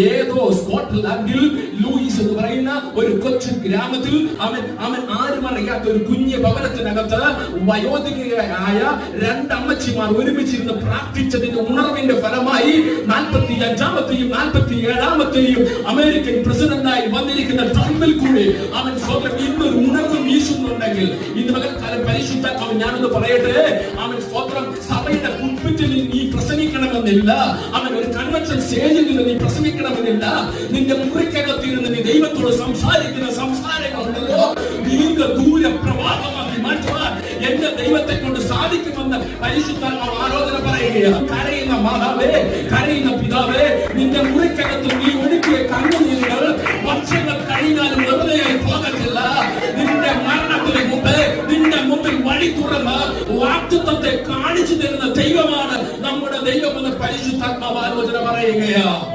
ഏതോ സ്കോട്ട്ലാൻഡിൽ ലൂയിസ് എന്ന് പറയുന്ന ഒരു കൊച്ചു ഗ്രാമത്തിൽ അവൻ ആരും അറിയാത്ത ഒരു കുഞ്ഞു ഭവനത്തിനകത്ത് വയോധികയായ രണ്ടമ്മച്ചിമാർ ഒരുമിച്ചിരുന്ന് പ്രാർത്ഥിച്ചതിന്റെ ഉണർവിന്റെ ഫലമായി 45ാമത്തെയും 47ാമത്തെയും അമേരിക്കൻ പ്രസിഡന്റായി വന്നിരിക്കുന്ന ട്രംപിൽ കൂടി അവൻ സ്വന്തം ഇന്നൊരു ഉണർവ് വീശുന്നുണ്ടെങ്കിൽ ഇന്ന് പകൽക്കാലം പരിശുദ്ധാത്മാവ് ഞാനൊന്ന് പറയട്ടെ, അവൻ സ്വന്തം സഭയുടെ പുൽപിറ്റിൽ നീ പ്രസംഗിക്കണമെന്നില്ല, അവൻ ഒരു കൺവെൻഷൻ സ്റ്റേജിൽ നിന്ന് നീ പ്രസംഗിക്കണമെന്നില്ല. നിന്റെ മുറിക്കകത്തിരുന്ന് നീ ദൈവത്തോട് സംസാരിക്കുന്ന സംസാരങ്ങളുണ്ടല്ലോ, ദീർഘ ദൂര പ്രവാഹമാക്കി മാറ്റുവാൻ എന്റെ ദൈവത്തെ കൊണ്ട് സാധിക്കുമെന്ന് പരിശുദ്ധാത്മാവ് ആലോചന പറയുകയാണ്. കരയുന്ന മാതാവേ, കരയുന്ന പിതാവേ, നിന്റെ മുറിക്കകത്ത് നീ ഒഴുക്കിയ കണ്ണുനീരുകൾ വർഷങ്ങൾ കഴിഞ്ഞാലും വെറുതെയായി പോകത്തില്ല. നിന്റെ മരണത്തിന് മുമ്പ് നിന്റെ മുമ്പിൽ വഴി തുറന്ന് വാഗ്ദത്തത്തെ കാണിച്ചു തരുന്ന ദൈവമാണ് നമ്മുടെ ദൈവമെന്ന് പരിശുദ്ധാത്മാവ് ആലോചന പറയുകയാണ്.